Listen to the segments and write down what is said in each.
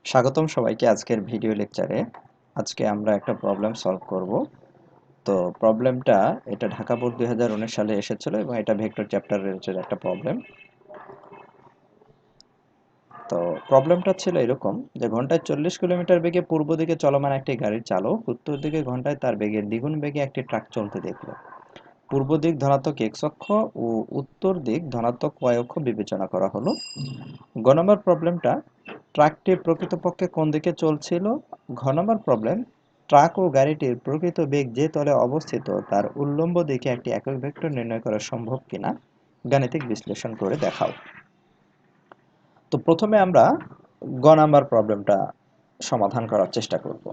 স্বাগতম সবাইকে আজকের ভিডিও লেকচারে। আজকে আমরা একটা প্রবলেম সলভ করব। তো প্রবলেমটা এটা ঢাকা বোর্ড 2019 সালে এসেছিল এবং এটা ভেক্টর চ্যাপ্টার রিলেটেড একটা প্রবলেম। তো প্রবলেমটা ছিল এরকম যে ঘন্টায় 40 কিলোমিটার বেগে পূর্ব দিকে চলমান একটি গাড়ির চালক উত্তর দিকে ঘন্টায় তার বেগের দ্বিগুণ বেগে একটি ট্রাক চলতে দেখলো। পূর্ব দিক ধনাত্মক এক্স অক্ষ ও উত্তর দিক ধনাত্মক ওয়াই অক্ষ বিবেচনা করা হলো। গ নম্বর প্রবলেমটা, ট্রাকটি প্রকৃতপক্ষে কোন দিকে চলছিল। ঘ নম্বর প্রবলেম, ট্রাক ও গাড়িটির প্রকৃত বেগ যে তলে অবস্থিত তার উল্লম্ব দিকে একটি একক ভেক্টর নির্ণয় করা সম্ভব কিনা গাণিতিক বিশ্লেষণ করে দেখাও। তো প্রথমে আমরা গ নাম্বার প্রবলেমটা সমাধান করার চেষ্টা করব।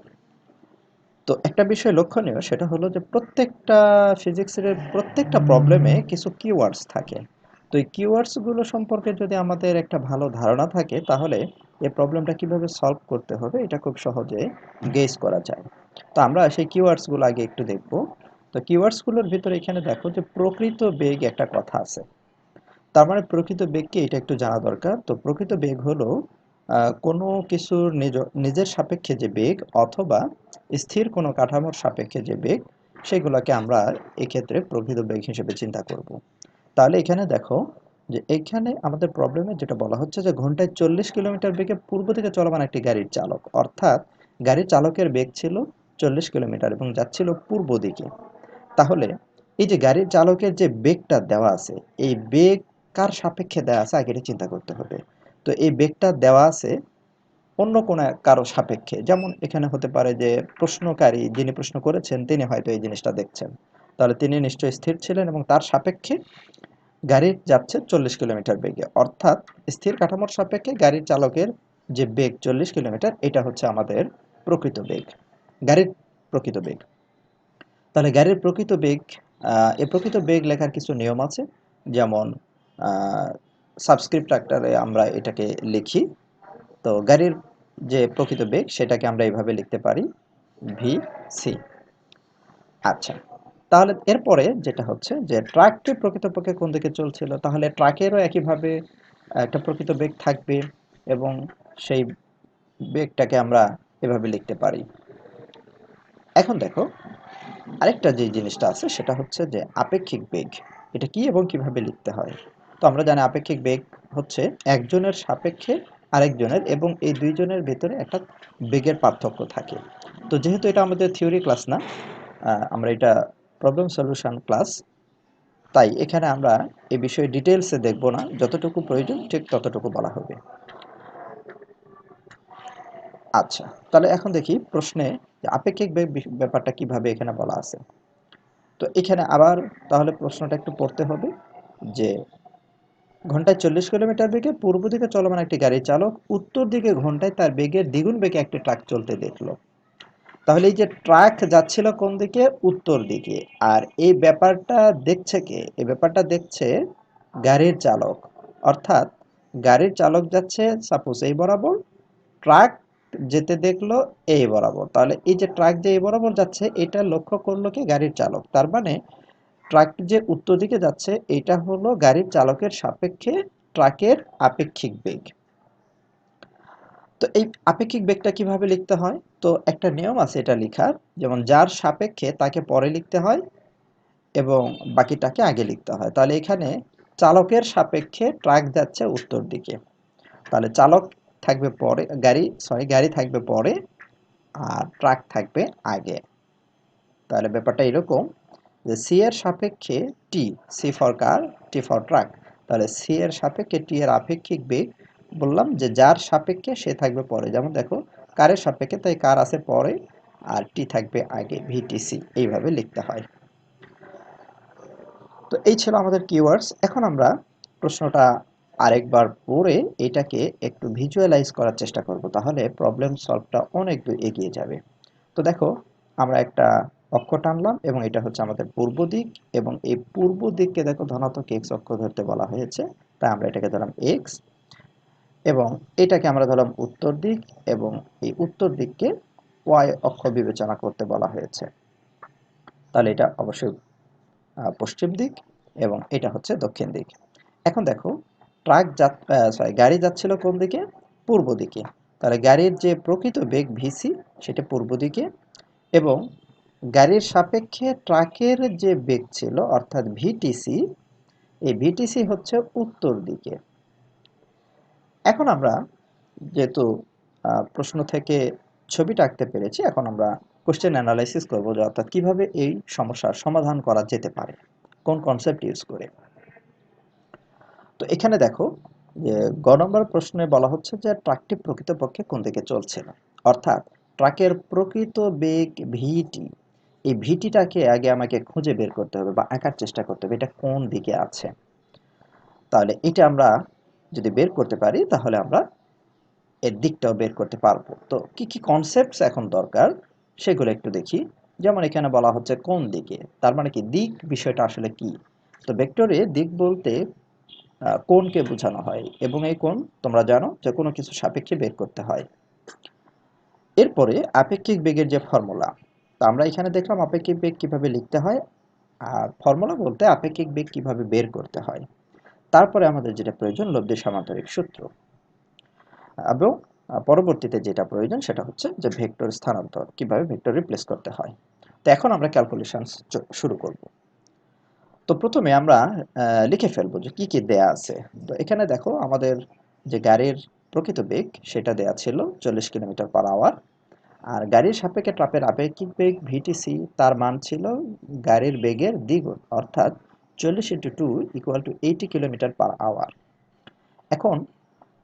তো একটা বিষয় লক্ষণীয়, সেটা হলো যে প্রত্যেকটা ফিজিক্সের প্রত্যেকটা প্রবলেমে কিছু কিওয়ার্ডস থাকে। তো এই কিওয়ার্ডস গুলো সম্পর্কে যদি আমাদের একটা ভালো ধারণা থাকে, তাহলে এই প্রবলেমটা কিভাবে সলভ করতে হবে এটা খুব সহজে গেস করা যায়। তো আমরা সেই কিওয়ার্ডস গুলো আগে একটু দেখব। তো কিওয়ার্ডস গুলোর ভিতরে এখানে দেখো যে প্রকৃত বেগ একটা কথা আছে। তার মানে প্রকৃত বেগ কি এটা একটু জানা দরকার। তো প্রকৃত বেগ হলো কোনো কিছুর নিজের সাপেক্ষে যে বেগ অথবা স্থির কোনো কাঠামোর সাপেক্ষে যে বেগ, সেগুলোকে আমরা এক্ষেত্রে প্রকৃত বেগ হিসেবে চিন্তা করব। তাহলে এখানে দেখো যে এখানে আমাদের প্রবলেমে যেটা বলা হচ্ছে যে ঘন্টায় 40 কিলোমিটার বেগে পূর্ব দিকে চলমান একটি গাড়ির চালক, অর্থাৎ গাড়ির চালকের বেগ ছিল 40 কিলোমিটার এবং যাচ্ছিল পূর্ব দিকে। তাহলে এই যে গাড়ির চালকের যে বেগটা দেওয়া আছে, এই বেগ কার সাপেক্ষে দেওয়া আছে আগে এটা চিন্তা করতে হবে। তো এই বেগটা দেওয়া আছে অন্য কোনো কারো সাপেক্ষে। যেমন এখানে হতে পারে যে প্রশ্নকারী যিনি প্রশ্ন করেছেন তিনি হয়তো এই জিনিসটা দেখছেন। তাহলে তিনি নিশ্চয়ই স্থির ছিলেন এবং তার সাপেক্ষে গাড়ি যাচ্ছে 40 কিলোমিটার বেগে। অর্থাৎ স্থির কাঠামোর সাপেক্ষে গাড়ির চালকের যে বেগ 40 কিলোমিটার, এটা হচ্ছে আমাদের প্রকৃত বেগ, গাড়ির প্রকৃত বেগ। তাহলে গাড়ির প্রকৃত বেগ, এই প্রকৃত বেগ লেখার কিছু নিয়ম আছে। যেমন সাবস্ক্রিপ্ট আকারে আমরা এটাকে লিখি। তো গাড়ির যে প্রকৃত বেগ সেটাকে আমরা এইভাবে লিখতে পারি, ভি সি। আচ্ছা, তাহলে এরপরে যেটা হচ্ছে যে ট্রাকটি প্রকৃতপক্ষে কোন দিকে চলছিল, তাহলে ট্রাকেরও একইভাবে একটা প্রকৃত বেগ থাকবে এবং সেই বেগটাকে আমরা এভাবে লিখতে পারি। এখন দেখো আরেকটা যে জিনিসটা আছে সেটা হচ্ছে যে আপেক্ষিক বেগ। এটা কি এবং কিভাবে লিখতে হয়। তো আমরা জানি আপেক্ষিক বেগ হচ্ছে একজনের সাপেক্ষে আরেকজনের এবং এই দুইজনের ভিতরে একটা বেগের পার্থক্য থাকে। তো যেহেতু এটা আমাদের থিওরি ক্লাস না, আমরা এটা প্রবলেম সলিউশন ক্লাস, তাই এখানে আমরা এই বিষয়ে ডিটেলসে দেখব না, যতটুকু প্রয়োজন ঠিক ততটুকু বলা হবে। আচ্ছা, তাহলে এখন দেখি প্রশ্নে যে আপেক্ষিক বেগ ব্যাপারটা কিভাবে এখানে বলা আছে। তো এখানে আবার তাহলে প্রশ্নটা একটু পড়তে হবে যে ঘন্টায় 40 কিলোমিটার বেগে পূর্ব দিকে চলমান একটি গাড়ির চালক উত্তর দিকে ঘন্টায় তার বেগের দ্বিগুণ বেগে একটি ট্রাক চলতে দেখলো। তাহলে এই যে ট্রাক যাচ্ছিল কোন দিকে, উত্তর দিকে। আর এই ব্যাপারটা দেখছে কে, এই ব্যাপারটা দেখছে গাড়ির চালক। অর্থাৎ গাড়ির চালক যাচ্ছে সাপোজ এই বরাবর, ট্রাক যেতে দেখলো এই বরাবর। তাহলে এই যে ট্রাক যে এই বরাবর যাচ্ছে এটা লক্ষ্য করলো কি গাড়ির চালক। তার মানে ট্রাক যে উত্তর দিকে যাচ্ছে এটা হলো গাড়ির চালকের সাপেক্ষে ট্রাকের আপেক্ষিক বেগ। তো এই আপেক্ষিক বেগটা কিভাবে লিখতে হয়, তো একটা নিয়ম আছে এটা লেখার। যেমন যার সাপেক্ষে তাকে পরে লিখতে হয় এবং বাকিটাকে আগে লিখতে হয়। তাহলে এখানে চালকের সাপেক্ষে ট্রাক যাচ্ছে উত্তর দিকে, তাহলে চালক থাকবে পরে, গাড়ি থাকবে পরে আর ট্রাক থাকবে আগে। তাহলে ব্যাপারটা এরকম যে সি এর সাপেক্ষে T, C for car, T for truck. তাহলে সি এর সাপেক্ষে টি এর আপেক্ষিক বেগ, বললাম যে যার সাপেক্ষে সে থাকবে পরে। যেমন দেখো কারের সাপেক্ষে, তাই কার আছে পরে আর টি থাকবে আগে, ভিটিসি এইভাবে লিখতে হয়। তো এই ছিল আমাদের কিওয়ার্ডস। এখন আমরা প্রশ্নটা আরেকবার পড়ে এটাকে একটু ভিজুয়ালাইজ করার চেষ্টা করব, তাহলে প্রবলেম সলভটা অনেক দূর এগিয়ে যাবে। তো দেখো আমরা একটা অক্ষ টানলাম এবং এটা হচ্ছে আমাদের পূর্ব দিক, এবং এই পূর্ব দিককে দেখো ধনাত্মক এক্স অক্ষ ধরতে বলা হয়েছে, তাই আমরা এটাকে ধরলাম এক্স, এবং এটাকে আমরা ধরলাম উত্তর দিক, এবং এই উত্তর দিককে ওয়াই অক্ষ বিবেচনা করতে বলা হয়েছে। তাহলে এটা অবশ্যই পশ্চিম দিক এবং এটা হচ্ছে দক্ষিণ দিক। এখন দেখো গাড়ি যাচ্ছিল কোন দিকে, পূর্ব দিকে। তাহলে গাড়ির যে প্রকৃত বেগ ভিসি সেটা পূর্ব দিকে, এবং গাড়ির সাপেক্ষে ট্রাকের যে বেগ ছিল অর্থাৎ ভিটিসি, এই ভিটিসি হচ্ছে উত্তর দিকে। এখন আমরা যেহেতু প্রশ্ন থেকে ছবিটা আঁকতে পেরেছি, এখন আমরা কোশ্চেন অ্যানালাইসিস করব, যে অর্থাৎ কিভাবে এই সমস্যার সমাধান করা যেতে পারে, কোন কনসেপ্ট ইউজ করে। তো এখানে দেখো যে গ নম্বর প্রশ্নে বলা হচ্ছে যে ট্রাকটি প্রকৃতপক্ষে কোন দিকে চলছিল, অর্থাৎ ট্রাকের প্রকৃত বেগ ভিটি, এই ভিটিটাকে আগে আমাকে খুঁজে বের করতে হবে বা আঁকার চেষ্টা করতে হবে, এটা কোন দিকে আছে। তাহলে এটা আমরা যদি বের করতে পারি তাহলে আমরা এর দিকটাও বের করতে পারবো। তো কি কি কনসেপ্টস এখন দরকার সেগুলো একটু দেখি। যেমন এখানে বলা হচ্ছে কোন দিকে, তার মানে কি দিক বিষয়টা আসলে কি। তো ভেক্টরে দিক বলতে কোণকে বোঝানো হয়, এবং এই কোণ তোমরা জানো যে কোনো কিছু সাপেক্ষে বের করতে হয়। এরপরে আপেক্ষিক বেগের যে ফর্মুলা, তো আমরা এখানে দেখলাম আপেক্ষিক বেগ কিভাবে লিখতে হয়, আর ফর্মুলা বলতে আপেক্ষিক বেগ কিভাবে বের করতে হয়। তারপরে আমাদের যেটা প্রয়োজন লব্ধি সামান্তরিক সূত্র, এবং পরবর্তীতে যেটা প্রয়োজন সেটা হচ্ছে যে ভেক্টর স্থানান্তর, কিভাবে ভেক্টর রিপ্লেস করতে হয়। তো এখন আমরা ক্যালকুলেশন শুরু করব। তো প্রথমে আমরা লিখে ফেলবো যে কি কি দেয়া আছে। তো এখানে দেখো আমাদের যে গাড়ির প্রকৃত বেগ সেটা দেয়া ছিল 40 কিলোমিটার/আওয়ার, আর গাড়ির সাপেক্ষে ট্রাকের আপেক্ষিক বেগ ভিটিসি, তার মান ছিল গাড়ির বেগের দ্বিগুণ, অর্থাৎ 40 × 2 = 80 কিলোমিটার/আওয়ার। এখন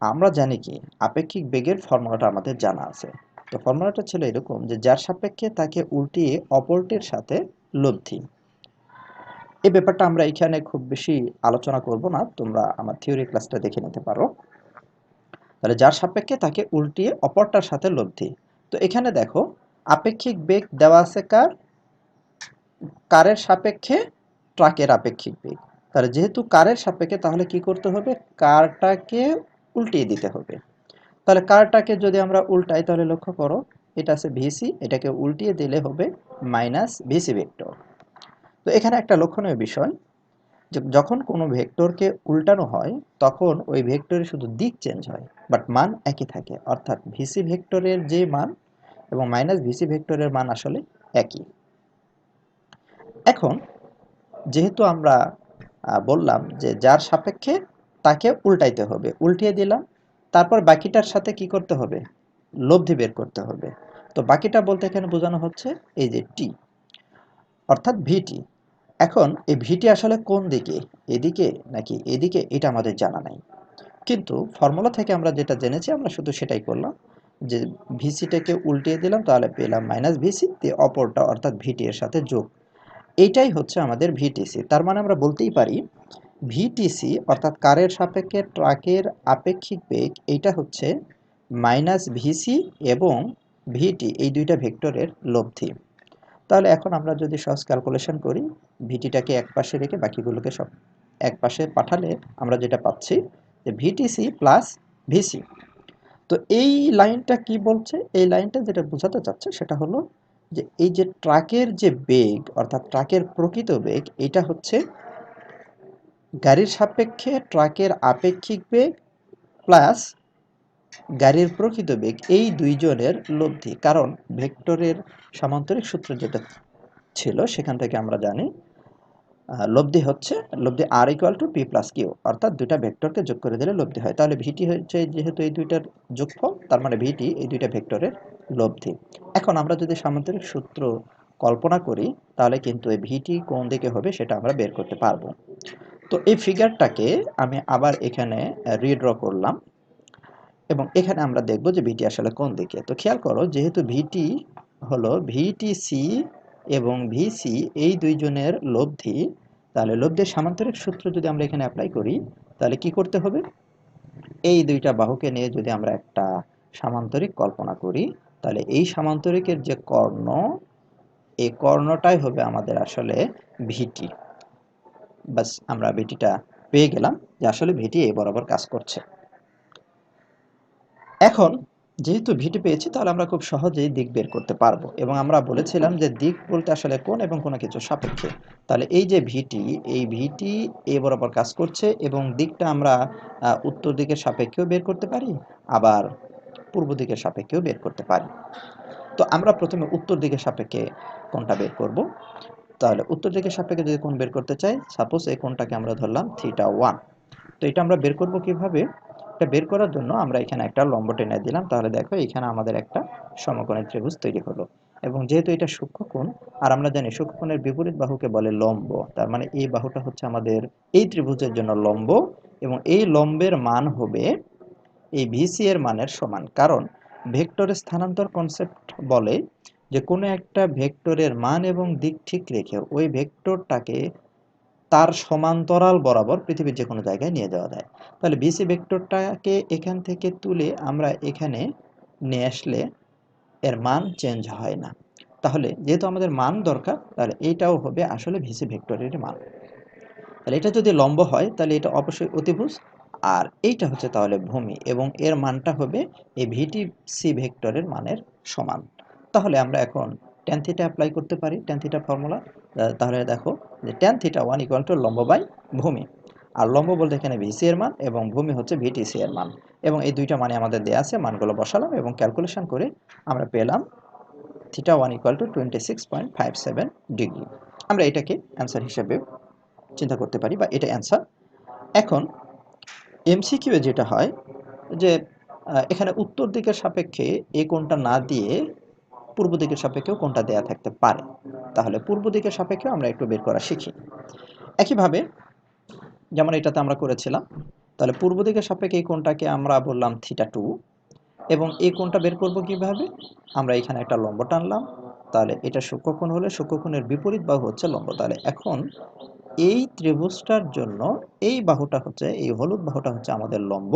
আমরা জানি কি আপেক্ষিক বেগের ফর্মুলাটা আমাদের জানা আছে। তো ফর্মুলাটা ছিল এরকম যে যার সাপেক্ষে তাকে উল্টিয়ে অপরটির সাথে লব্ধি। এই ব্যাপারটা আমরা এখানে খুব বেশি আলোচনা করব না, তোমরা আমার থিওরি ক্লাসটা দেখে নিতে পারো। তাহলে যার সাপেক্ষে তাকে উল্টিয়ে অপরটার সাথে লব্ধি। তো এখানে দেখো আপেক্ষিক বেগ দেওয়া আছে কার, কারের সাপেক্ষে ট্রাকের আপেক্ষিক বেগ। তাহলে যেহেতু কারের সাপেক্ষে, তাহলে কি করতে হবে, কারটাকে উল্টিয়ে দিতে হবে। তাহলে কারটাকে যদি আমরা উল্টাই তাহলে লক্ষ্য করো এটা আছে ভিসি, এটাকে উল্টিয়ে দিলে হবে মাইনাস ভিসি ভেক্টর। তো এখানে একটা লক্ষণীয় বিষয়, যখন কোনো ভেক্টরকে উল্টানো হয় তখন ওই ভেক্টরের শুধু দিক চেঞ্জ হয়, বাট মান একই থাকে, অর্থাৎ ভিসি ভেক্টরের যে মান এবং মাইনাস ভিসি ভেক্টরের মান আসলে একই। এখন যেহেতু আমরা বললাম যে যার সাপেক্ষে তাকে উল্টাইতে হবে, উল্টিয়ে দিলাম, তারপর বাকিটার সাথে কি করতে হবে, লব্ধি বের করতে হবে। তো বাকিটা বলতে এখানে বোঝানো হচ্ছে এই যে টি, অর্থাৎ ভিটি। এখন এই ভিটি আসলে কোন দিকে, এদিকে নাকি এদিকে, এটা আমাদের জানা নাই, কিন্তু ফর্মুলা থেকে আমরা যেটা জেনেছি আমরা শুধু সেটাই করলাম, যে ভিসিটাকে উল্টিয়ে দিলাম, তাহলে পেলাম মাইনাস ভিসি দিয়ে অপরটা অর্থাৎ ভিটি এর সাথে যোগ। এইটাই হচ্ছে আমাদের ভিটিসি। তার মানে আমরা বলতেই পারি ভিটিসি অর্থাৎ কারের সাপেক্ষে ট্রাকের আপেক্ষিক বেগ, এইটা হচ্ছে মাইনাস ভিসি এবং ভিটি, এই দুইটা ভেক্টরের লব্ধি। তাহলে এখন আমরা যদি সহজ ক্যালকুলেশন করি, ভিটিটাকে এক পাশে রেখে বাকিগুলোকে সব এক পাশে পাঠালে আমরা যেটা পাচ্ছি যে ভিটিসি প্লাস ভিসি। তো এই লাইনটা কি বলছে, এই লাইনটা যেটা বোঝাতে চাচ্ছে সেটা হলো যে এই যে ট্রাকের যে বেগ অর্থাৎ ট্রাকের প্রকৃত বেগ, এটা হচ্ছে গাড়ির সাপেক্ষে ট্রাকের আপেক্ষিক বেগ প্লাস গাড়ির প্রকৃত বেগ, এই দুইজনের লব্ধি। কারণ ভেক্টরের সামান্তরিক সূত্র যেটা ছিল সেখান থেকে আমরা জানি লব্ধি হচ্ছে লব্ধি R equal to P plus Q, অর্থাৎ দুইটা ভেক্টরকে যোগ করে দিলে লব্ধি হয়। তাহলে ভিটি হচ্ছে যেহেতু এই দুইটার যোগফল, তার মানে ভিটি এই দুইটা ভেক্টরের লব্ধি। এখন আমরা যদি সামান্তরিক সূত্র কল্পনা করি তাহলে কিন্তু এই ভিটি কোন দিকে হবে সেটা আমরা বের করতে পারবো। তো এই ফিগারটাকে আমি আবার এখানে রিড্র করলাম, এবং এখানে আমরা দেখব যে ভিটি আসলে কোন দিকে। তো খেয়াল করো যেহেতু ভিটি হলো ভিটিসি এবং ভিসি এই দুইজনের লব্ধি, তাহলে লব্ধির সামান্তরিক সূত্র যদি আমরা এখানে অ্যাপ্লাই করি তাহলে কি করতে হবে, এই দুইটা বাহুকে নিয়ে যদি আমরা একটা সামান্তরিক কল্পনা করি তাহলে এই সামান্তরিকের যে কর্ণ, এই কর্ণটাই হবে আমাদের আসলে ভিটি। বাস আমরা ভিটিটা পেয়ে গেলাম যে আসলে ভিটি এই বরাবর কাজ করছে। এখন যেহেতু ভিটি পেয়েছি তাহলে আমরা খুব সহজেই দিক বের করতে পারবো, এবং আমরা বলেছিলাম যে দিক বলতে আসলে কোণ এবং কোনো কিছু সাপেক্ষে। তাহলে এই যে ভিটি, এই ভিটি এ বরাবর কাজ করছে এবং দিকটা আমরা উত্তর দিকের সাপেক্ষেও বের করতে পারি, আবার পূর্ব দিকের সাপেক্ষেও বের করতে পারি। তো আমরা প্রথমে উত্তর দিকের সাপেক্ষে কোণটা বের করব। তাহলে উত্তর দিকের সাপেক্ষে যদি কোণ বের করতে চাই, সাপোজ এই কোণটাকে আমরা ধরলাম θ1। তো এটা আমরা বের করব কিভাবে? এটা বের করার জন্য আমরা এখানে একটা লম্ব টেনে দিলাম। তাহলে দেখো এখানে আমাদের একটা সমকোণী ত্রিভুজ তৈরি হলো। এবং যেহেতু এটা সূক্ষ্মকোণ, আর আমরা জানি সূক্ষ্মকোণের বিপরীত বাহুকে বলে লম্ব, তার মানে এই বাহুটা হচ্ছে আমাদের এই ত্রিভুজের জন্য লম্ব, এবং এই লম্বের মান হবে এই ভিসি এর মানের সমান। কারণ ভেক্টরের স্থানান্তর কনসেপ্ট বলে যে কোনো একটা ভেক্টরের মান এবং দিক ঠিক রেখে ওই ভেক্টরটাকে তার সমান্তরাল বরাবর পৃথিবীর যে কোনো জায়গায় নিয়ে যাওয়া যায়। তাহলে বিসি ভেক্টরটাকে এখান থেকে তুলে আমরা এখানে নিয়ে আসলে এর মান চেঞ্জ হয় না। তাহলে যেহেতু আমাদের মান দরকার, তাহলে এইটাও হবে আসলে ভিসি ভেক্টরের মান। তাহলে এটা যদি লম্ব হয় তাহলে এটা অবশ্যই অতিভুজ, আর এইটা হচ্ছে তাহলে ভূমি, এবং এর মানটা হবে এই ভিটিসি ভেক্টরের মানের সমান। তাহলে আমরা এখন ট্যান থিটা অ্যাপ্লাই করতে পারি, ট্যান থিটা ফর্মুলা। তাহলে দেখো যে ট্যান থিটা 1 ইকুয়াল টু লম্ব বাই ভূমি, আর লম্ব বলতে এখানে ভিসি এর মান এবং ভূমি হচ্ছে ভিটিসি এর মান, এবং এই দুইটা মানে আমাদের দেয়া আছে, মানগুলো বসালাম এবং ক্যালকুলেশন করে আমরা পেলাম θ1 ইকুয়াল টু 26.57 ডিগ্রি। আমরা এটাকে অ্যান্সার হিসেবে চিন্তা করতে পারি, বা এটা অ্যান্সার। এখন এমসিকিউ এ যেটা হয় যে এখানে উত্তর দিকের সাপেক্ষে এই কোণটা না দিয়ে পূর্ব দিকের সাপেক্ষেও কোণটা দেয়া থাকতে পারে। তাহলে পূর্ব দিকের সাপেক্ষেও আমরা একটু বের করা শিখি। একইভাবে যেমন এটাতে আমরা করেছিলাম, তাহলে পূর্ব দিকের সাপেক্ষে এই কোণটাকে আমরা বললাম θ2, এবং এই কোণটা বের করব কিভাবে? আমরা এখানে একটা লম্ব টানলাম। তাহলে এটা সূক্ষ্মকোণ হলে সূক্ষ্মকোণের বিপরীত বাহু হচ্ছে লম্ব। তাহলে এখন এই ত্রিভুজটার জন্য এই বাহুটা হচ্ছে, এই হলুদ বাহুটা হচ্ছে আমাদের লম্ব,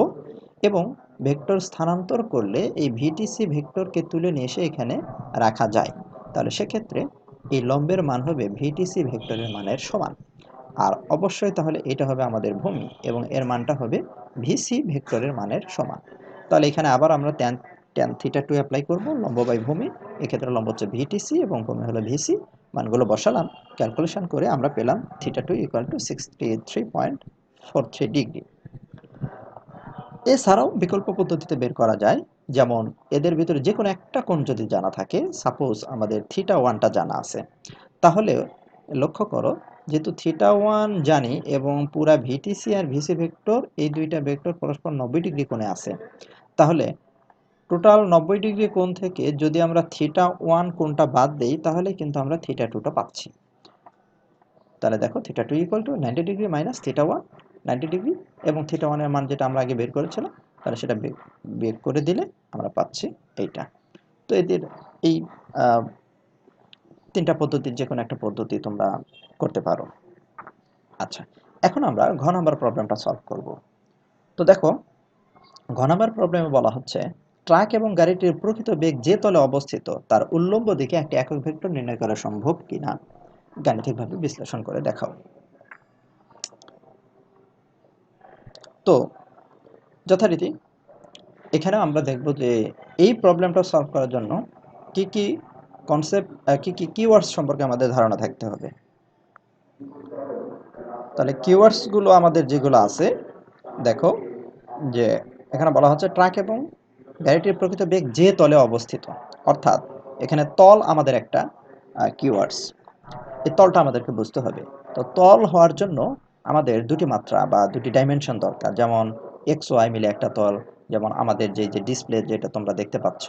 এবং ভেক্টর স্থানান্তর করলে এই ভিটিসি ভেক্টরকে তুলে নিয়ে এসে এখানে রাখা যায়। তাহলে সেক্ষেত্রে এই লম্বের মান হবে ভিটিসি ভেক্টরের মানের সমান। আর অবশ্যই তাহলে এটা হবে আমাদের ভূমি, এবং এর মানটা হবে ভিসি ভেক্টরের মানের সমান। তাহলে এখানে আবার আমরা ট্যান θ2 অ্যাপ্লাই করব, লম্ব বাই ভূমি। এক্ষেত্রে লম্ব হচ্ছে ভিটিসি এবং ভূমি হলো ভিসি। মানগুলো বসালাম, ক্যালকুলেশন করে আমরা পেলাম θ2 ইকুয়াল টু 63.43 ডিগ্রি। এছাড়াও বিকল্প পদ্ধতিতে বের করা যায়, যেমন এদের ভিতরে যে কোনো একটা কোণ যদি জানা থাকে, সাপোজ আমাদের θ1টা জানা আছে, তাহলে লক্ষ্য করো যেহেতু θ1 জানি এবং পুরা ভিটিসি আর ভিসি ভেক্টর এই দুইটা ভেক্টর পরস্পর 90 ডিগ্রি কোণে আছে, তাহলে টোটাল 90 ডিগ্রি কোণ থেকে যদি আমরা θ1 কোণটা বাদ দেই তাহলে কিন্তু আমরা θ2টা পাচ্ছি। তাহলে দেখো θ2 equal to 90 degree minus θ1, 90 degree, এবং θ1 এর মান যেটা আমরা আগে বের করেছিলাম, তাহলে সেটা বের করে দিলে আমরা পাচ্ছি এইটা। তো এদের এই তিনটা পদ্ধতির যে কোনো একটা পদ্ধতি তোমরা করতে পারো। আচ্ছা, এখন আমরা ঘ নাম্বার প্রবলেমটা সলভ করব। তো দেখো ঘ নাম্বার প্রবলেমে বলা হচ্ছে ট্রাক এবং গাড়িটির প্রকৃত বেগ যে তলে অবস্থিত তার উল্লম্ব দিকে একটি একক ভেক্টর নির্ণয় করা সম্ভব কিনা গাণিতিকভাবে বিশ্লেষণ করে দেখাও। তো যথারীতি এখানে আমরা দেখব যে এই প্রবলেমটা সলভ করার জন্য কি কি কনসেপ্ট, কি কি কিওয়ার্ডস সম্পর্কে আমাদের ধারণা থাকতে হবে। তাহলে কিওয়ার্ডসগুলো আমাদের যেগুলো আছে, দেখো যে এখানে বলা হচ্ছে ট্রাক এবং গাড়িটির প্রকৃত বেগ যে তলে অবস্থিত, অর্থাৎ এখানে তল আমাদের একটা কিওয়ার্ডস। এই তলটা আমাদেরকে বুঝতে হবে। তো তল হওয়ার জন্য আমাদের দুটি মাত্রা বা দুটি ডাইমেনশন দরকার, যেমন এক্স ওয়াই মিলে একটা তল। যেমন আমাদের যে যে ডিসপ্লে যেটা তোমরা দেখতে পাচ্ছ,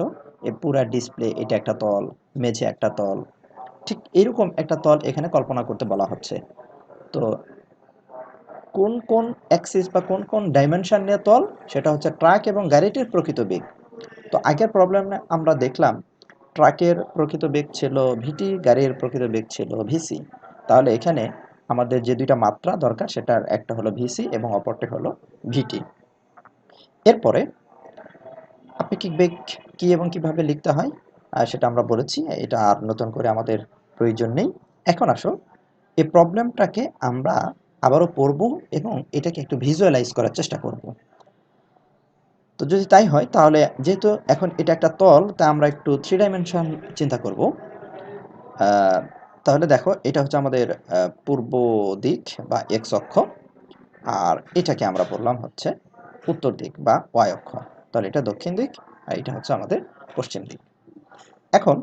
এই পুরা ডিসপ্লে এটা একটা তল, মেঝে একটা তল, ঠিক এরকম একটা তল এখানে কল্পনা করতে বলা হচ্ছে। তো কোন কোন অ্যাক্সিস বা কোন কোন ডাইমেনশন নিয়ে তল, সেটা হচ্ছে ট্রাক এবং গাড়িটির প্রকৃত বেগ। তো আগের প্রবলেমে আমরা দেখলাম ট্রাকের প্রকৃত বেগ ছিল ভিটি, গাড়ির প্রকৃত বেগ ছিল ভিসি। তাহলে এখানে আমাদের যে দুইটা মাত্রা দরকার সেটার একটা হলো ভিসি এবং অপরটি হলো ভিটি। এরপরে আপেক্ষিক বেগ কি এবং কিভাবে লিখতে হয় সেটা আমরা বলেছি, এটা আর নতুন করে আমাদের প্রয়োজন নেই। এখন আসো এই প্রবলেমটাকে আমরা আবারও পড়ব এবং এটাকে একটু ভিজুয়ালাইজ করার চেষ্টা করব। তো যদি তাই হয় তাহলে যেহেতু এখন এটা একটা তল, তা আমরা একটু 3 ডাইমেনশন চিন্তা করব। তাহলে দেখো এটা হচ্ছে আমাদের পূর্ব দিক বা এক্স অক্ষ, আর এটাকে আমরা বললাম হচ্ছে উত্তর দিক বা ওয়াই অক্ষ। তাহলে এটা দক্ষিণ দিক, আর এটা হচ্ছে আমাদের পশ্চিম দিক। এখন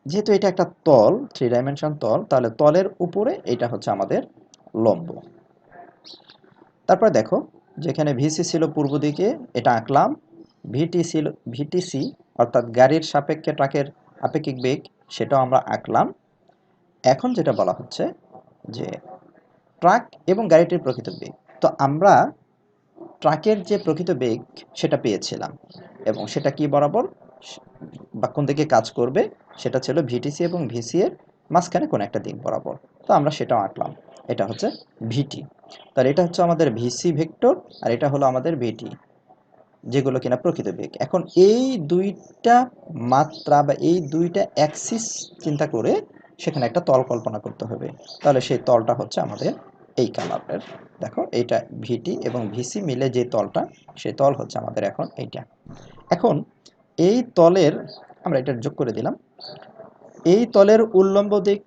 যেহেতু এটা একটা তল, 3 ডাইমেনশন তল, তাহলে তলের উপরে এটা হচ্ছে আমাদের লম্ব। তারপরে দেখো, যেখানে ভিসি ছিল পূর্ব দিকে, এটা আঁকলাম। ভিটিসি অর্থাৎ গাড়ির সাপেক্ষে ট্রাকের আপেক্ষিক বেগ, সেটাও আমরা আঁকলাম। এখন যেটা বলা হচ্ছে যে ট্রাক এবং গাড়িটির প্রকৃত বেগ। তো আমরা ট্রাকের যে প্রকৃত বেগ সেটা পেয়েছিলাম, এবং সেটা কি বরাবর বা কোন দিকে কাজ করবে, সেটা ছিল ভিটিসি এবং ভিসি এর মাঝখানে কোন একটা দিক বরাবর। তো আমরা সেটাও আঁকলাম, এটা হচ্ছে ভিটি। তাহলে এটা হচ্ছে আমাদের ভিসি ভেক্টর, আর এটা হলো আমাদের ভিটি, যেগুলো কিনা প্রকৃত বেগ। এখন এই দুইটা মাত্রা বা এই দুইটা অ্যাক্সিস চিন্তা করে সেখানে একটা তল কল্পনা করতে হবে। তাহলে সেই তলটা হচ্ছে আমাদের এই কালারের। দেখো, এইটা ভিটি এবং ভিসি মিলে যে তলটা, সেই তল হচ্ছে আমাদের এখন এইটা। এখন এই তলের, আমরা এটা যোগ করে দিলাম, এই তলের উল্লম্ব দিক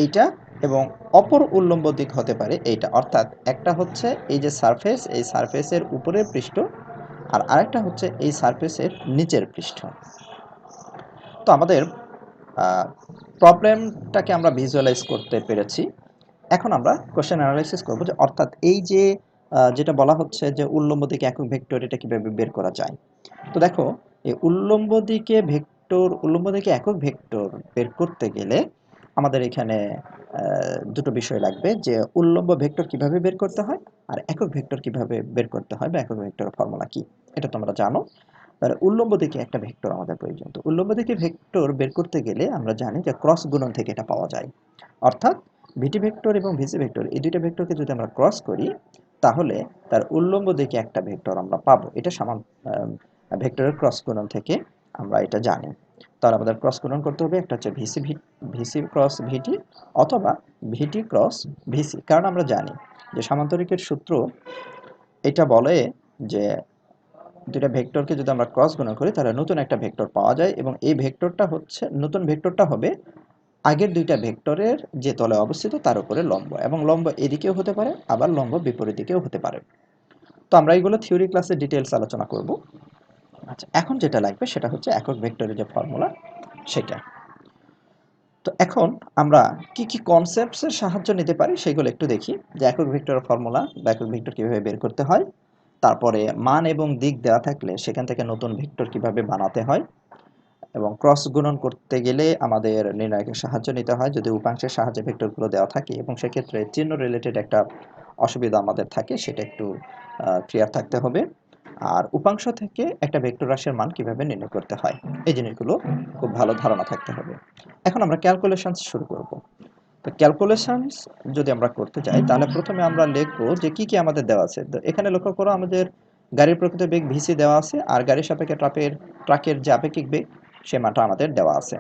এইটা, এবং অপর উল্লম্ব দিক হতে পারে এইটা। অর্থাৎ একটা হচ্ছে এই যে সারফেস, এই সারফেসের উপরের পৃষ্ঠ, আর আরেকটা হচ্ছে এই সারফেসের নিচের পৃষ্ঠ। তো আমাদের প্রবলেমটাকে আমরা ভিজুয়ালাইজ করতে পেরেছি। এখন আমরা কোশ্চেন অ্যানালাইসিস করব, যে অর্থাৎ এই যে যেটা বলা হচ্ছে যে উল্লম্ব দিকে একক ভেক্টর, এটা কিভাবে বের করা যায়। তো দেখো, এই উল্লম্ব দিকে একক ভেক্টর বের করতে গেলে আমাদের এখানে দুটো বিষয় লাগবে, যে উল্লম্ব ভেক্টর কিভাবে বের করতে হয় আর একক ভেক্টর কিভাবে বের করতে হয়, বা একক ভেক্টরের ফর্মুলা কি, এটা তোমরা জানো। তাহলে উল্লম্ব দিকে একটা ভেক্টর আমাদের প্রয়োজন। তো উল্লম্ব দিকে ভেক্টর বের করতে গেলে আমরা জানি যে ক্রস গুণন থেকে এটা পাওয়া যায়। অর্থাৎ ভিটি ভেক্টর এবং ভিসি ভেক্টর, এই দুইটা ভেক্টরকে যদি আমরা ক্রস করি, তাহলে তার উল্লম্ব দিকে একটা ভেক্টর আমরা পাবো। এটা সমান ভেক্টরের ক্রস গুণন থেকে আমরা এটা জানি। তাহলে আমাদের ক্রস গুণন করতে হবে, একটা হচ্ছে ভিসি ক্রস ভিটি, অথবা ভিটি ক্রস ভিসি। কারণ আমরা জানি যে সামান্তরিকের সূত্র এটা বলে যে দুইটা ভেক্টরকে যদি আমরা ক্রস গুণ করি, তাহলে নতুন একটা ভেক্টর পাওয়া যায়, এবং এই ভেক্টরটা হচ্ছে, নতুন ভেক্টরটা হবে আগের দুইটা ভেক্টরের যে তলে অবস্থিত তার উপরে লম্ব, এবং লম্ব এদিকেও হতে পারে, আবার লম্ব বিপরীত দিকেও হতে পারে। তো আমরা এইগুলো থিওরি ক্লাসে ডিটেলস আলোচনা করব। আচ্ছা, এখন যেটা লাগবে সেটা হচ্ছে একক ভেক্টরের যে ফর্মুলা, সেটা। তো এখন আমরা কি কি কনসেপ্টসের সাহায্য নিতে পারি সেগুলো একটু দেখি, যে একক ভেক্টরের ফর্মুলা বা একক ভেক্টর কিভাবে বের করতে হয়, তারপরে মান এবং দিক দেওয়া থাকলে সেখান থেকে নতুন ভেক্টর কিভাবে বানাতে হয়, এবং ক্রস গুণন করতে গেলে আমাদের নির্ণায়কের সাহায্য নিতে হয় যদি উপাংশের সাহায্যে ভেক্টরগুলো দেওয়া থাকে, এবং সেক্ষেত্রে চিহ্ন রিলেটেড একটা অসুবিধা আমাদের থাকে, সেটা একটু ক্লিয়ার থাকতে হবে। আর উপাংশ থেকে একটা ভেক্টর রাশির মান কিভাবে নির্ণয় করতে হয়, এই জিনিসগুলো খুব ভালো ধারণা থাকতে হবে। এখন আমরা ক্যালকুলেশনস শুরু করব। তো ক্যালকুলেশনস যদি আমরা করতে যাই, তাহলে প্রথমে আমরা লিখবো যে কি কি আমাদের দেওয়া আছে। তো এখানে লক্ষ্য করো, আমাদের গাড়ির প্রকৃত বেগ ভিসি দেওয়া আছে, আর গাড়ির সাপেক্ষে ট্রাকের যে আপেক্ষিক বেগ, সে মানটা আমাদের দেওয়া আছে।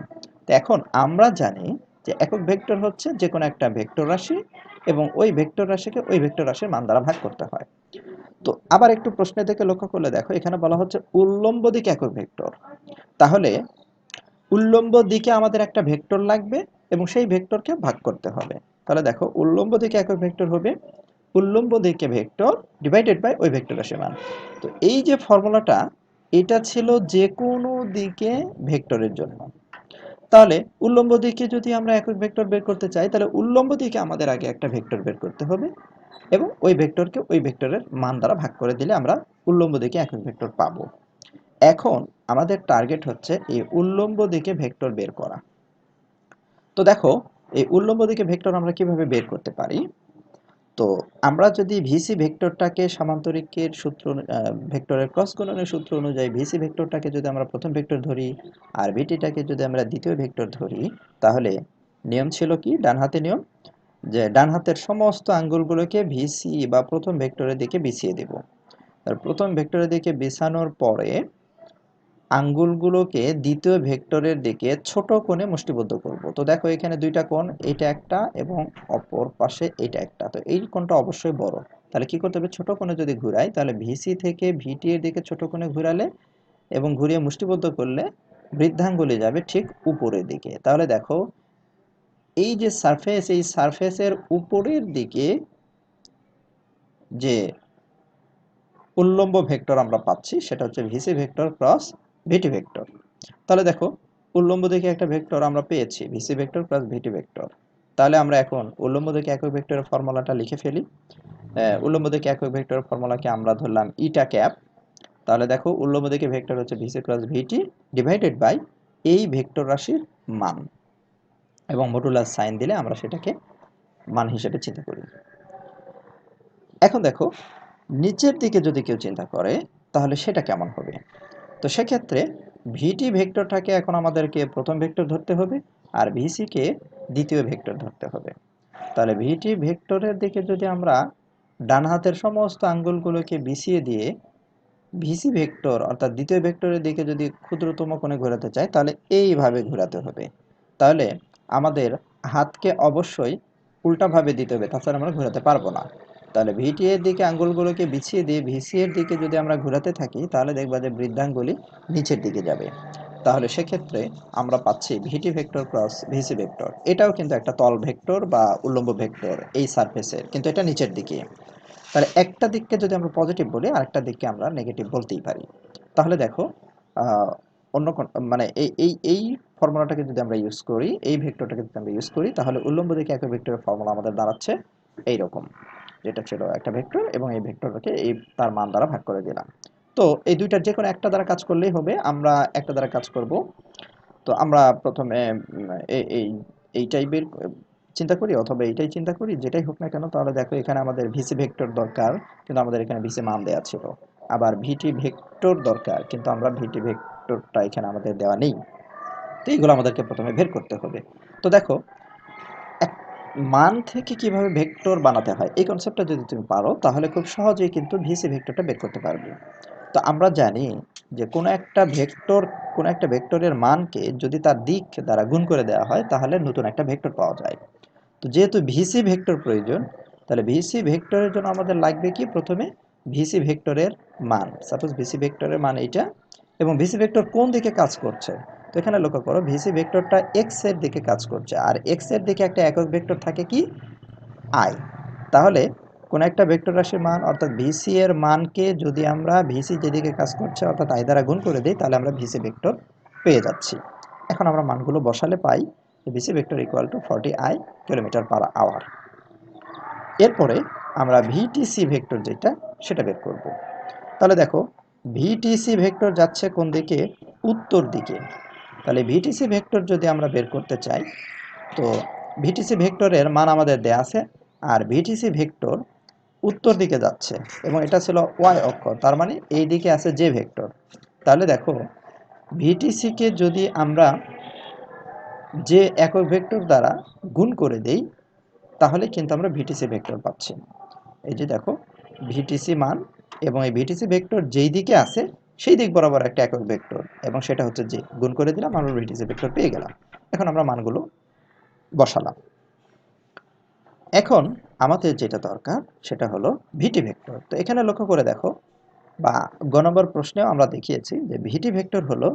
তো এখন আমরা জানি যে একক ভেক্টর হচ্ছে যে কোনো একটা ভেক্টর রাশি, এবং ওই ভেক্টর রাশিকে ওই ভেক্টর রাশির মান দ্বারা ভাগ করতে হয়। তো আবার একটু প্রশ্নের দিকে লক্ষ্য করলে দেখো, এখানে বলা হচ্ছে উল্লম্ব দিকে একক ভেক্টর। তাহলে উল্লম্ব দিকে আমাদের একটা ভেক্টর লাগবে, এবং সেই ভেক্টরকে ভাগ করতে হবে। তাহলে দেখো, উল্লম্ব দিকে একক ভেক্টর হবে উল্লম্ব দিকে ভেক্টর ডিভাইডেড বাই ওই ভেক্টর রাশির মান। তো এই যে ফর্মুলাটা, এটা ছিল যে কোনো দিকে ভেক্টরের জন্য। তাহলে উল্লম্ব দিকে যদি আমরা একক ভেক্টর বের করতে চাই, তাহলে উল্লম্ব দিকে আমাদের আগে একটা ভেক্টর বের করতে হবে, এবং ওই ভেক্টরকে ওই ভেক্টরের মান দ্বারা ভাগ করে দিলে আমরা উল্লম্ব দিকে একক ভেক্টর পাবো। এখন আমাদের টার্গেট হচ্ছে এই উল্লম্ব দিকে ভেক্টর বের করা। তো দেখো, এই উল্লম্ব দিকে ভেক্টর আমরা কিভাবে বের করতে পারি। তো আমরা যদি ভিসি ভেক্টরটাকে সামান্তরিকের সূত্র, ভেক্টরের ক্রস গুণনের সূত্র অনুযায়ী ভিসি ভেক্টরটাকে যদি আমরা প্রথম ভেক্টর ধরি, আর ভিটিটাকে যদি আমরা দ্বিতীয় ভেক্টর ধরি, তাহলে নিয়ম ছিল কি, ডান হাতে নিয়ম, যে ডান হাতের সমস্ত আঙ্গুলগুলোকে ভিসি বা প্রথম ভেক্টরের দিকে বিছিয়ে দেব। আর প্রথম ভেক্টরের দিকে বিছানোর পরে আঙ্গুলগুলোকে দ্বিতীয় ভেক্টরের দিকে ছোট কোণে মুষ্টিবদ্ধ করব। তো দেখো, এখানে দুইটা কোণ, এটা একটা এবং অপর পাশে এটা একটা। তো এই কোণটা অবশ্যই বড়, তাহলে কি করতে হবে, ছোট কোণে যদি ঘুরাই, তাহলে ভিসি থেকে ভিটি এর দিকে ছোট কোণে ঘুরালে এবং ঘুরিয়ে মুষ্টিবদ্ধ করলে বৃদ্ধাঙ্গুলি যাবে ঠিক উপরের দিকে। তাহলে দেখো, এই যে সারফেস, এই সারফেসের উপরের দিকে যে উল্লম্ব ভেক্টর আমরা পাচ্ছি, সেটা হচ্ছে VC vector cross VT vector. তাহলে দেখো উল্লম্ব দিকে একটা ভেক্টর আমরা পেয়েছি, ভিসি ভেক্টর প্লাস ভিটি ভেক্টর। তাহলে আমরা এখন উল্লম্ব দিকে একক ভেক্টরের ফর্মুলাটা লিখে ফেলি। উল্লম্ব দিকে একক ভেক্টরের ফর্মুলাকে আমরা ধরলাম ইটা ক্যাপ। তাহলে দেখো উল্লম্ব দিকে ভেক্টর হচ্ছে VC cross VT divided by এই ভেক্টর রাশির মান, এবং মডুলাস সাইন দিলে আমরা সেটাকে মান হিসেবে চিন্তা করি। এখন দেখো নিচের দিকে যদি কেউ চিন্তা করে তাহলে সেটা কেমন হবে। তো সেক্ষেত্রে ভিটি ভেক্টরটাকে এখন আমাদেরকে প্রথম ভেক্টর ধরতে হবে, আর ভিসিকে দ্বিতীয় ভেক্টর ধরতে হবে। তাহলে ভিটি ভেক্টরের দিকে যদি আমরা ডান হাতের সমস্ত আঙ্গুলগুলোকে বিছিয়ে দিয়ে ভিসি ভেক্টর অর্থাৎ দ্বিতীয় ভেক্টরের দিকে যদি ক্ষুদ্রতম কোণে ঘোরাতে চাই তাহলে এইভাবে ঘোরাতে হবে। তাহলে আমাদের হাতকে অবশ্যই উল্টাভাবে দিতে হবে, তাছাড়া আমরা ঘোরাতে পারবো না। তাহলে ভিটি এর দিকে আঙ্গুলগুলোকে বিছিয়ে দিয়ে ভিসি এর দিকে যদি আমরা ঘোরাতে থাকি তাহলে দেখবা যে বৃদ্ধাঙ্গুলি নিচের দিকে যাবে। তাহলে সেক্ষেত্রে আমরা পাচ্ছি ভিটি ভেক্টর ক্রস ভিসি ভেক্টর। এটাও কিন্তু একটা তল ভেক্টর বা উল্লম্ব ভেক্টর এই সারফেসের, কিন্তু এটা নিচের দিকে। তাহলে একটা দিককে যদি আমরা পজিটিভ বলি আরেকটা দিককে আমরা নেগেটিভ বলতেই পারি। তাহলে দেখো অন্য মানে এই ফর্মুলাটাকে যদি আমরা ইউজ করি, এই ভেক্টরটাকে যদি আমরা ইউজ করি তাহলে উল্লম্ব দিকে একক ভেক্টরের ফর্মুলা আমাদের দাঁড়াচ্ছে এইরকম, যেটা ছিল একটা ভেক্টর এবং এই ভেক্টরটাকে এই তার মান দ্বারা ভাগ করে দিলাম। তো এই দুইটার যে কোনো একটা দ্বারা কাজ করলেই হবে, আমরা একটা দ্বারা কাজ করব। তো আমরা প্রথমে এই টাইপের চিন্তা করি অথবা এইটাই চিন্তা করি, যেটাই হোক না কেন। তাহলে দেখো এখানে আমাদের ভিসি ভেক্টর দরকার, কিন্তু আমাদের এখানে ভিসি মান দেওয়া ছিল। আবার ভিটি ভেক্টর দরকার, কিন্তু আমরা ভিটি ভেক্টরটা এখানে আমাদের দেওয়া নেই। তো এইগুলো আমাদেরকে প্রথমে বের করতে হবে। তো দেখো এক মান থেকে কিভাবে ভেক্টর বানাতে হয় এই কনসেপ্টটা যদি তুমি পারো তাহলে খুব সহজেই কিন্তু ভিসি ভেক্টরটা বের করতে পারবে। তো আমরা জানি যে কোনো একটা ভেক্টরের মানকে যদি তার দিক দ্বারা গুণ করে দেওয়া হয় তাহলে নতুন একটা ভেক্টর পাওয়া যায়। তো যেহেতু ভিসি ভেক্টর প্রয়োজন, তাহলে ভিসি ভেক্টরের জন্য আমাদের লাগবে কি, প্রথমে ভিসি ভেক্টরের মান। সাপোজ ভিসি ভেক্টরের মান এইটা, এবং ভিসি ভেক্টর কোন দিকে কাজ করছে। তো এখানে লক্ষ্য করো ভিসি ভেক্টরটা এক্স এর দিকে কাজ করছে, আর এক্স এর দিকে একটা একক ভেক্টর থাকে কি, আই। তাহলে কোন একটা ভেক্টর রাশির মান অর্থাৎ ভিসি এর মানকে যদি আমরা ভিসি যেদিকে কাজ করছে অর্থাৎ আই দ্বারা গুণ করে দিই তাহলে আমরা ভিসি ভেক্টর পেয়ে যাচ্ছি। এখন আমরা মানগুলো বসালে পাই ভিসি ভেক্টর ইকুয়াল টু 40 কিলোমিটার/আওয়ার। এরপরে আমরা ভিটিসি ভেক্টর যেটা সেটা বের করব। তাহলে দেখো ভিটিসি ভেক্টর যাচ্ছে কোন দিকে, উত্তর দিকে। তাহলে ভিটিসি ভেক্টর যদি আমরা বের করতে চাই তো ভিটিসি ভেক্টরের মান আমাদের দেয়া আছে, আর ভিটিসি ভেক্টর উত্তর দিকে যাচ্ছে এবং এটা ছিল ওয়াই অক্ষ, তার মানে এই দিকে আছে জে ভেক্টর। তাহলে দেখো ভিটিসিকে যদি আমরা যে একক ভেক্টর দ্বারা গুণ করে দেই তাহলে কিন্তু আমরা ভিটিসি ভেক্টর পাচ্ছি। এই যে দেখো ভিটিসি মান, এবং এই ভিটিসি ভেক্টর যেই দিকে আছে সেই দিক বরাবর একটা একক ভেক্টর, এবং সেটা হচ্ছে যে গুণ করে দিলাম, আমরা ভিটিসি ভেক্টর পেয়ে গেলাম। এখন আমরা মানগুলো বসালাম। এখন আমাদের যেটা দরকার সেটা হলো ভিটি ভেক্টর। তো এখানে লক্ষ্য করে দেখো, বা গ নম্বর প্রশ্নেও আমরা দেখিয়েছি যে ভিটি ভেক্টর হলো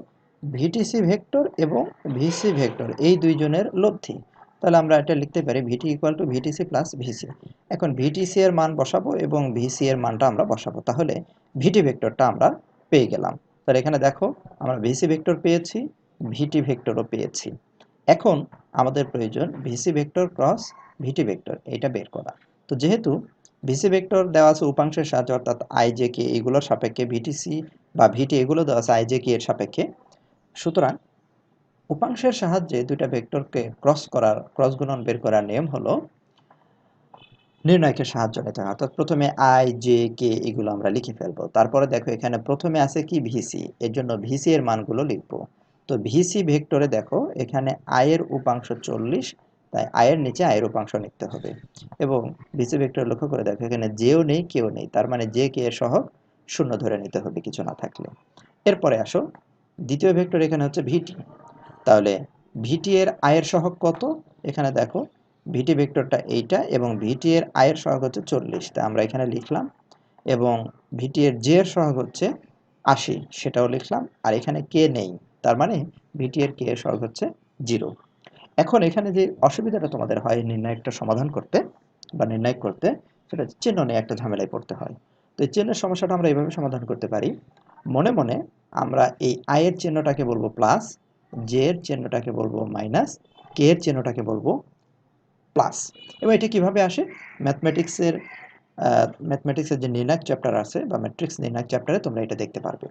ভিটিসি ভেক্টর এবং ভিসি ভেক্টর এই দুইজনের লব্ধি। তাহলে আমরা এটা লিখতে পারি VT equal to VTC plus VC. এখন ভিটিসি এর মান বসাবো এবং ভিসি এর মানটা আমরা বসাবো, তাহলে ভিটি ভেক্টরটা আমরা পেয়ে গেলাম। তাহলে এখানে দেখো আমরা ভিসি ভেক্টর পেয়েছি, ভিটি ভেক্টরও পেয়েছি। এখন আমাদের প্রয়োজন VC vector cross VT vector, এটা বের করা। তো যেহেতু ভিসি ভেক্টর দেওয়া আছে উপাংশের সাহায্যে অর্থাৎ আই জে কে এগুলোর সাপেক্ষে, ভিটিসি বা ভিটি এগুলো দেওয়া আছে আই জে কে এর সাপেক্ষে, সুতরাং উপাংশের সাহায্যে দুইটা ভেক্টরকে ক্রস গুণন বের করার নিয়ম হলো নির্ণায়কের সাহায্য নিতে হয়। অর্থাৎ প্রথমে আই জে কে এগুলো আমরা লিখে ফেলবো, তারপরে দেখো এখানে প্রথমে আছে কি ভিসি, এর জন্য ভিসি এর মানগুলো লিখবো। তো ভিসি ভেক্টরে দেখো এখানে আই এর উপাংশ 40, তাই আই এর নিচে আই এর উপাংশ লিখতে হবে। এবং ভিসি ভেক্টর লক্ষ্য করে দেখো এখানে যেও নেই কেউ নেই, তার মানে জে কে এর সহগ 0 ধরে নিতে হবে কিছু না থাকলে। এরপরে আসো দ্বিতীয় ভেক্টর, এখানে হচ্ছে ভিটি। তাহলে ভিটি এর আয়ের সহগ কত, এখানে দেখো ভিটি ভেক্টরটা এইটা এবং ভিটি এর আয়ের সহগ হচ্ছে 40, তা আমরা এখানে লিখলাম। এবং ভিটি এর জে এর সহগ হচ্ছে 80, সেটাও লিখলাম। আর এখানে কে নেই, তার মানে ভিটি এর কে এর সহগ হচ্ছে 0। এখন এখানে যে অসুবিধাটা তোমাদের হয় নির্ণায়কটা সমাধান করতে বা নির্ণয় করতে, সেটা চিহ্ন নিয়ে একটা ঝামেলায় পড়তে হয়। তো এই চেনের সমস্যাটা আমরা এইভাবে সমাধান করতে পারি। মনে মনে আমরা এই আই এর চিহ্নটাকে বলবো প্লাস, জে এর চিহ্নটাকে বলবো মাইনাস, কে এর চিহ্নটাকে বলবো প্লাস। এবং এটা কিভাবে আসে? ম্যাথমেটিক্সের ম্যাথমেটিক্সের যে নির্ণায়ক চ্যাপ্টার আছে বা ম্যাট্রিক্স নির্ণায়ক চ্যাপ্টারে তোমরা এটা দেখতে পারবে।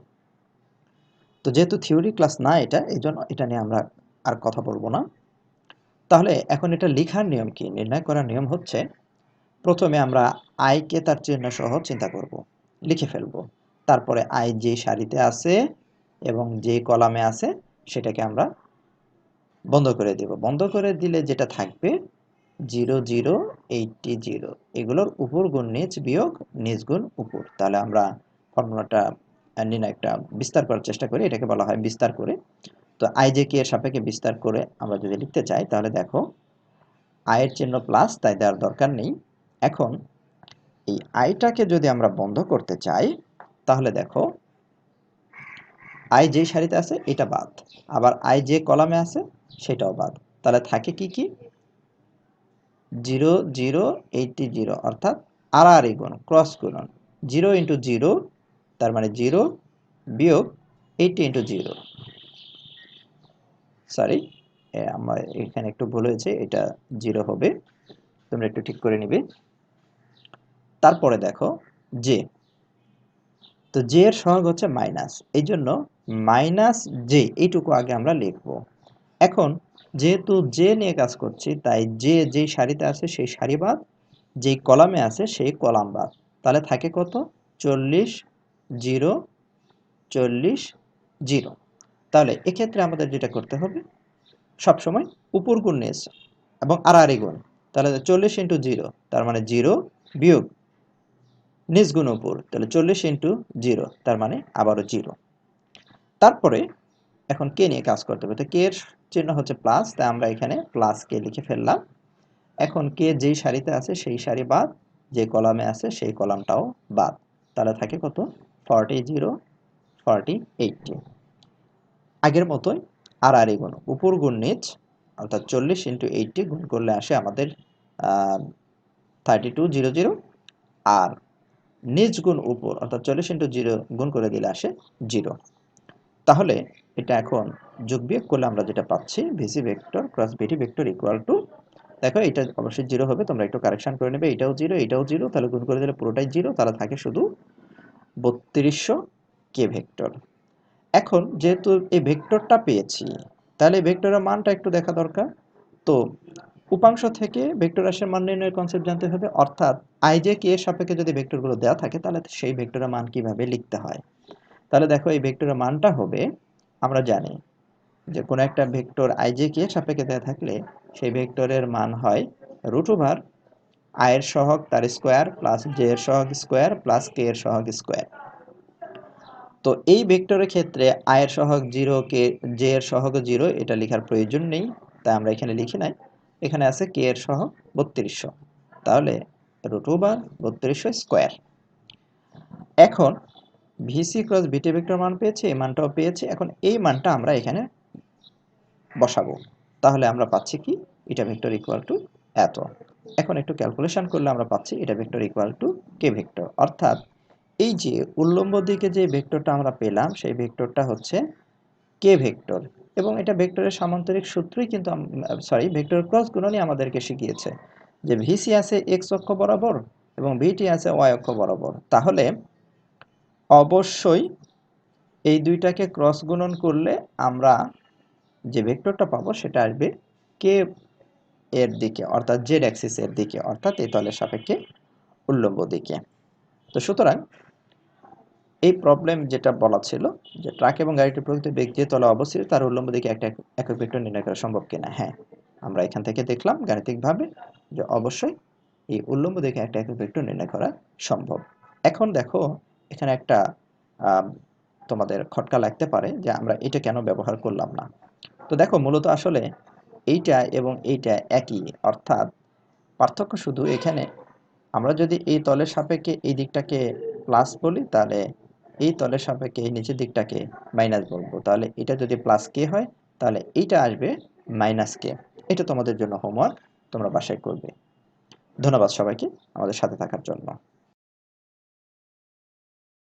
তো যেহেতু থিওরি ক্লাস না এটা, এই জন্য এটা নিয়ে আমরা আর কথা বলবো না। তাহলে এখন এটা লেখার নিয়ম কি? নির্ণয় করার নিয়ম হচ্ছে, প্রথমে আমরা আই কে তার চিহ্ন সহ চিন্তা করব, লিখে ফেলব। তারপরে আই যে সারিতে আছে এবং যে কলামে আছে সেটাকে আমরা বন্ধ করে দেব। বন্ধ করে দিলে যেটা থাকবে 0 0 80 0, এগুলোর উপর গুণ নিচ বিয়োগ নিচ গুণ উপর। তাহলে আমরা ফর্মুলাটা একটা বিস্তার করার চেষ্টা করি, এটাকে বলা হয় বিস্তার করে। তো আই জে কে এর সাপেক্ষে বিস্তার করে আমরা যদি লিখতে চাই, তাহলে দেখো আয়ের চিহ্ন প্লাস, তাই দেওয়ার দরকার নেই। এখন এই আইটাকে যদি আমরা বন্ধ করতে চাই, তাহলে দেখো আই যেই সারিতে আছে এটা বাদ, আবার আই যে কলামে আছে সেটাও বাদ। তাহলে থাকে কি কি? 0 0 80 0, অর্থাৎ আড়াআড়ি গুণ, ক্রস গুণন। 0 ইন্টু 0 তার মানে 0 বিয়োগ 80 ইন্টু 0, সরি আমার এখানে একটু ভুল হয়েছে, এটা 0 হবে, তোমরা একটু ঠিক করে নিবে। তারপরে দেখো জে, তো জে এর সহগ হচ্ছে মাইনাস, এই জন্য মাইনাস জে এইটুকু আগে আমরা লিখব। এখন যেহেতু জে নিয়ে কাজ করছি, তাই জে যেই সারিতে আছে সেই সারি বাদ, যেই কলামে আছে সেই কলাম বাদ। তাহলে থাকে কত? 40 0 40 0। তাহলে এক্ষেত্রে আমাদের যেটা করতে হবে, সবসময় উপর গুণ নিচ এবং আড়াআড়ি গুণ। তাহলে 40 ইন্টু 0 তার মানে 0 বিয়োগ নিচ গুণ উপর, তাহলে 40 ইন্টু 0 তার মানে আবারও 0। তারপরে এখন কে নিয়ে কাজ করতে হবে, তো কে এর চিহ্ন হচ্ছে প্লাস, তাই আমরা এখানে প্লাস কে লিখে ফেললাম। এখন কে যেই সারিতে আছে সেই সারি বাদ, যে কলামে আছে সেই কলামটাও বাদ। তাহলে থাকে কত? 40 0 40 80। আগের মতোই আড়াআড়ি গুণ, উপর গুণ নিচ, অর্থাৎ 40 ইন্টু 80 গুণ করলে আসে আমাদের 32 0 0, আর নিচ গুণ উপর অর্থাৎ 40 ইন্টু 0 গুণ করে দিলে আসে 0। তাহলে এটা এখন যোগ বিয়োগ করলে আমরা যেটা পাচ্ছি, VC vector cross VT vector equal to, দেখো এটা অবশ্যই 0 হবে, তোমরা একটু কারেকশন করে নেবে, এটাও 0 এটাও 0, তাহলে গুণ করে দিলে পুরোটাই 0, তাহলে থাকে শুধু 3200 কে ভেক্টর। এখন যেহেতু এই ভেক্টরটা পেয়েছি, তাহলে ভেক্টরের মানটা একটু দেখা দরকার। তো উপাংশ থেকে ভেক্টর রাশির মান নির্ণয়ের কনসেপ্ট জানতে হবে, অর্থাৎ আই জে কে এর সাপেক্ষে যদি ভেক্টরগুলো দেওয়া থাকে তাহলে সেই ভেক্টরের মান কিভাবে লিখতে হয়। তাহলে দেখো এই ভেক্টরের মানটা হবে, আমরা জানি যে কোনো একটা ভেক্টর আই জে কে এর সাপেক্ষে দেওয়া থাকলে সেই ভেক্টরের মান হয় রুট ওভার আই এর সহগ তার স্কোয়ার প্লাস জে এর সহগ স্কোয়ার প্লাস কে এর সহগ স্কোয়ার। তো এই ভেক্টরের ক্ষেত্রে আই এর সহগ 0, কে জে এর সহগ 0, এটা লেখার প্রয়োজন নেই, তাই আমরা এখানে লিখি নাই। এখানে আছে কে এর সহগ 3200, তাহলে রুট ওভার 3200 স্কোয়ার। এখন ভিসি ক্রস ভিটি ভেক্টর মান পেয়েছি, এই মানটাও পেয়েছি, এখন এই মানটা আমরা এখানে বসাবো। তাহলে আমরা পাচ্ছি কি? এটা ভেক্টর ইকুয়াল টু এত। এখন একটু ক্যালকুলেশন করলে আমরা পাচ্ছি এটা ভেক্টর ইকুয়াল টু কে ভেক্টর, অর্থাৎ এই যে উল্লম্ব দিকে যে ভেক্টরটা আমরা পেলাম সেই ভেক্টরটা হচ্ছে কে ভেক্টর। এবং এটা ভেক্টরের সামান্তরিক সূত্রই কিন্তু সরি ভেক্টর ক্রস গুণনই আমাদেরকে শিখিয়েছে যে ভিসি আছে এক্স অক্ষ বরাবর এবং ভিটি আছে ওয়াই অক্ষ বরাবর। তাহলে অবশ্যই এই দুইটাকে ক্রস গুণন করলে আমরা যে ভেক্টরটা পাবো সেটা আসবে কে এর দিকে, অর্থাৎ জেড অ্যাক্সিস এর দিকে, অর্থাৎ এই তলের সাপেক্ষে উল্লম্ব দিকে। তো সুতরাং এই প্রবলেম যেটা বলা ছিল যে ট্রাক এবং গাড়িটির প্রকৃত বেগ যে তলে অবস্থিত তার উল্লম্ব দিকে একটা একক ভেক্টর নির্ণয় করা সম্ভব কিনা। হ্যাঁ, আমরা এখান থেকে দেখলাম গাণিতিকভাবে যে অবশ্যই এই উল্লম্ব দিকে একটা একক ভেক্টর নির্ণয় করা সম্ভব। এখন দেখো এখানে একটা তোমাদের খটকা লাগতে পারে যে আমরা এটা কেন ব্যবহার করলাম না। তো দেখো মূলত আসলে এইটা এবং এইটা একই, অর্থাৎ পার্থক্য শুধু এখানে আমরা যদি এই তলের সাপেক্ষে এই দিকটাকে প্লাস বলি, তাহলে এই তলের সাপেক্ষে এই নিচের দিকটাকে মাইনাস বলবো। তাহলে এটা যদি প্লাস কে হয় তাহলে এইটা আসবে মাইনাস কে। এটা তোমাদের জন্য হোমওয়ার্ক, তোমরা বাসায় করবে। ধন্যবাদ সবাইকে আমাদের সাথে থাকার জন্য।